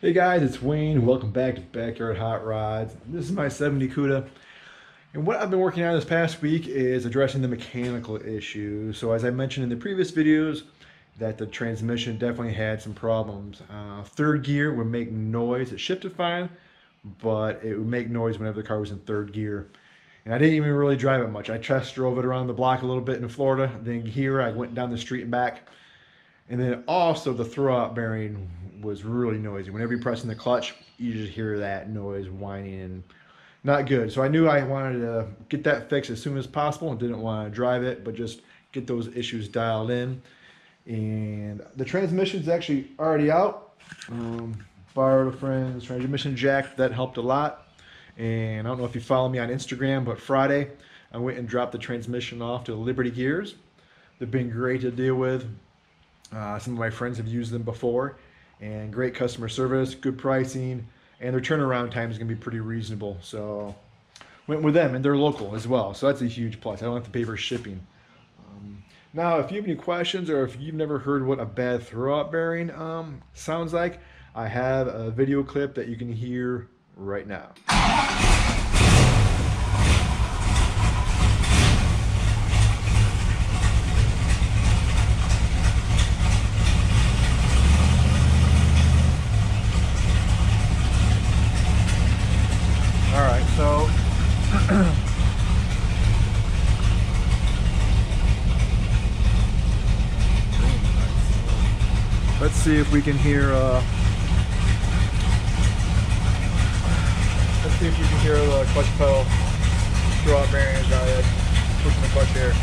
Hey guys, it's Wayne. Welcome back to Backyard Hot Rods. This is my 70 Cuda. And what I've been working on this past week is addressing the mechanical issue. So as I mentioned in the previous videos, that the transmission definitely had some problems. Third gear would make noise. It shifted fine, but it would make noise whenever the car was in third gear. And I didn't even really drive it much. I test drove it around the block a little bit in Florida. Then here I went down the street and back. And then also the throwout bearing was really noisy. Whenever you're pressing the clutch, you just hear that noise whining and not good. So I knew I wanted to get that fixed as soon as possible and didn't want to drive it, but just get those issues dialed in. And the transmission's actually already out. Borrowed a friend's transmission jack. That helped a lot. And I don't know if you follow me on Instagram, but Friday I went and dropped the transmission off to Liberty Gears. They've been great to deal with. Some of my friends have used them before, and great customer service, good pricing, and their turnaround time is going to be pretty reasonable. So went with them, and they're local as well. So that's a huge plus. I don't have to pay for shipping. Now, if you have any questions or if you've never heard what a bad throwout bearing sounds like, I have a video clip that you can hear right now. So let's see if we can hear the clutch pedal throwout bearing as I pushing the clutch here.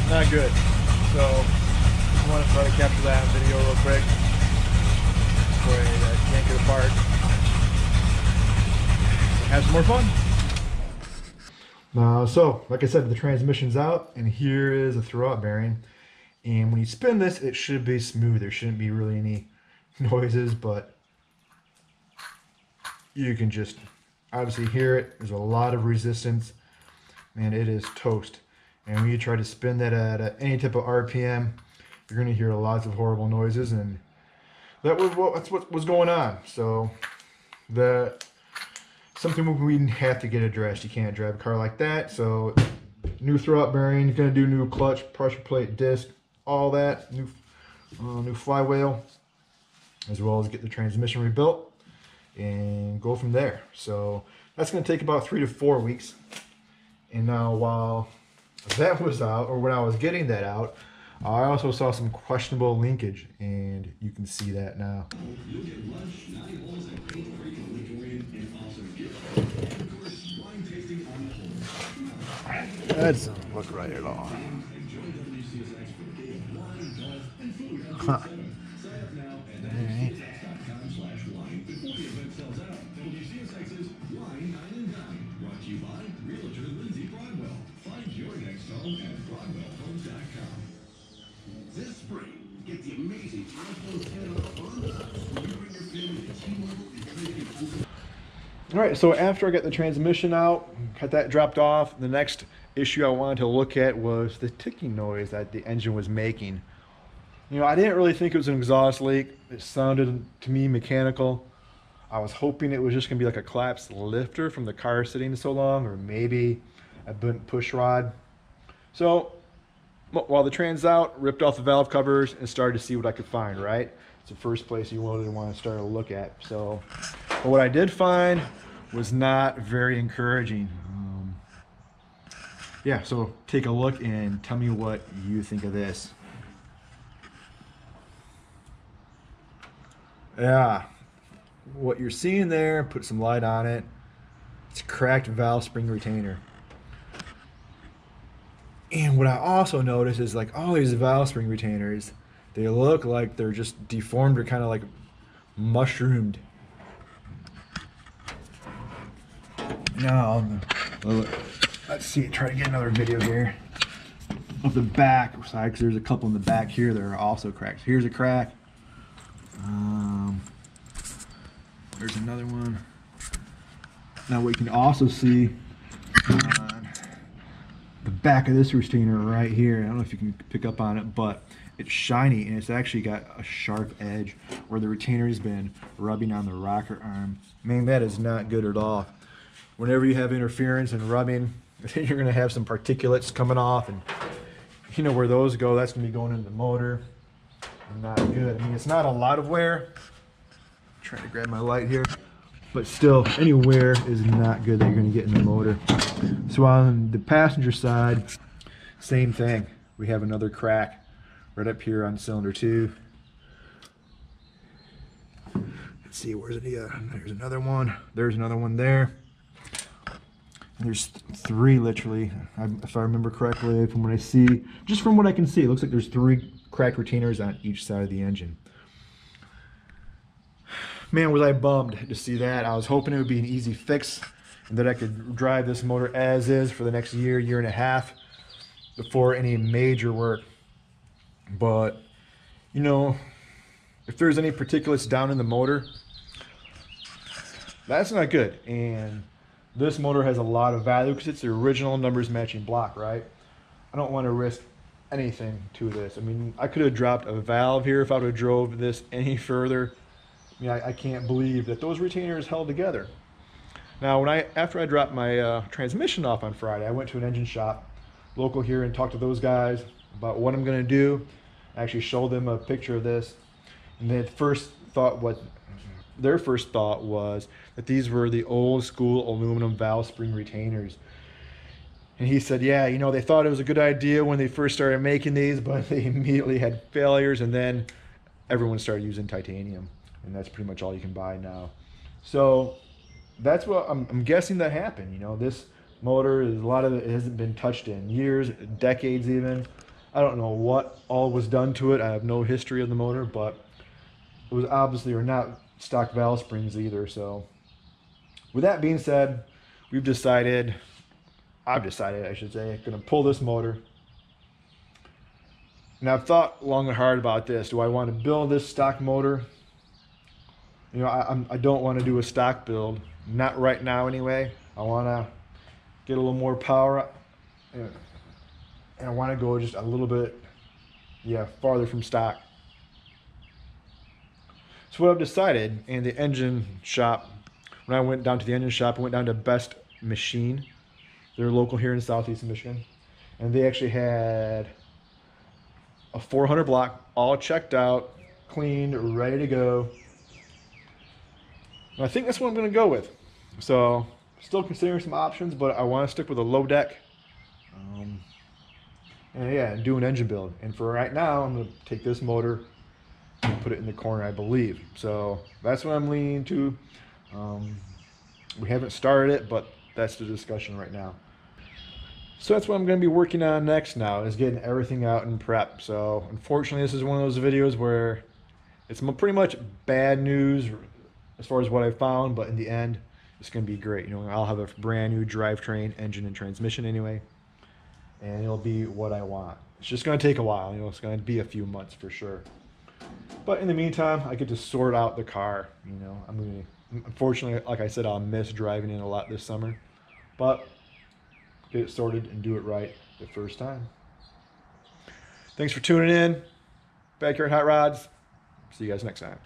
Not good. So I want to try to capture that on video real quick. This way I yank it apart. Have some more fun. So like I said, the transmission's out, and here is a throwout bearing. And when you spin this, it should be smooth. There shouldn't be really any noises, but you can just obviously hear it. There's a lot of resistance, and it is toast. And when you try to spin that at any type of RPM, you're going to hear lots of horrible noises, and that's what was going on. So something we have to get addressed. You can't drive a car like that. So new throwout bearing, you're going to do new clutch, pressure plate, disc, all that, new flywheel, as well as get the transmission rebuilt and go from there. So that's going to take about 3 to 4 weeks. And now while that was out, or when I was getting that out, I also saw some questionable linkage, and you can see that now. That doesn't look right at all. Huh. Alright. This spring, get the amazing iPhone 10 off on us when you bring your family to T-Mobile and trade in. Alright, so after I got the transmission out, got that dropped off, the next issue I wanted to look at was the ticking noise that the engine was making. You know, I didn't really think it was an exhaust leak. It sounded to me mechanical. I was hoping it was just going to be like a collapsed lifter from the car sitting so long, or maybe a bent push rod. So while the tran's out, ripped off the valve covers and started to see what I could find, right? It's the first place you want to start to look at. So, but what I did find was not very encouraging. Yeah, so take a look and tell me what you think of this. Yeah, what you're seeing there, put some light on it, it's a cracked valve spring retainer. And what I also noticed is, like, all these valve spring retainers, they look like they're just deformed or kind of like mushroomed. Now, let's see, try to get another video here. of the back side, because there's a couple in the back here that are also cracked. Here's a crack. There's another one. Now what you can also see on the back of this retainer right here, I don't know if you can pick up on it, but it's shiny and it's actually got a sharp edge where the retainer has been rubbing on the rocker arm. Man, that is not good at all. Whenever you have interference and rubbing, you're going to have some particulates coming off, and you know where those go, that's going to be going into the motor. Not good. I mean, it's not a lot of wear. I'm trying to grab my light here, but still, any wear is not good that you're going to get in the motor. So on the passenger side, same thing. We have another crack right up here on cylinder 2. Let's see, where's it? There's another one. There's another one there. There's 3 literally, if I remember correctly, from what I see, just from what I can see, it looks like there's 3 cracked retainers on each side of the engine. Man, was I bummed to see that. I was hoping it would be an easy fix and that I could drive this motor as is for the next year, year and a half before any major work. But, you know, if there's any particulates down in the motor, that's not good. And this motor has a lot of value because it's the original numbers matching block, right? I don't want to risk anything to this. I mean, I could have dropped a valve here if I would have drove this any further. I mean, I can't believe that those retainers held together. Now, after I dropped my transmission off on Friday, I went to an engine shop local here and talked to those guys about what I'm going to do. I actually showed them a picture of this, and their first thought was that these were the old school aluminum valve spring retainers. And he said, yeah, you know, they thought it was a good idea when they first started making these, but they immediately had failures, and then everyone started using titanium, and that's pretty much all you can buy now. So that's what I'm guessing that happened. You know, this motor, a lot of it hasn't been touched in years, decades even. I don't know what all was done to it. I have no history of the motor, but it was obviously or not stock valve springs either. So with that being said, I've decided, I should say, going to pull this motor. And I've thought long and hard about this. Do I want to build this stock motor? You know, I don't want to do a stock build, not right now anyway. I want to get a little more power, and I want to go just a little bit, farther from stock. So what I've decided, in the engine shop, when I went down to the engine shop, I went down to Best Machine. They're local here in Southeast Michigan, and they actually had a 400 block, all checked out, cleaned, ready to go. And I think that's what I'm going to go with. So, still considering some options, but I want to stick with a low deck. And do an engine build. And for right now, I'm going to take this motor and put it in the corner, I believe. So that's what I'm leaning to. We haven't started it, but that's the discussion right now. So that's what I'm going to be working on next now, is getting everything out in prep. So unfortunately, this is one of those videos where it's pretty much bad news as far as what I found, but in the end, it's going to be great. You know, I'll have a brand new drivetrain, engine, and transmission anyway, and it'll be what I want. It's just going to take a while. You know, it's going to be a few months for sure. But in the meantime, I get to sort out the car. You know, unfortunately, like I said, I'll miss driving in a lot this summer, but get it sorted and do it right the first time. Thanks for tuning in. Backyard Hot Rods. See you guys next time.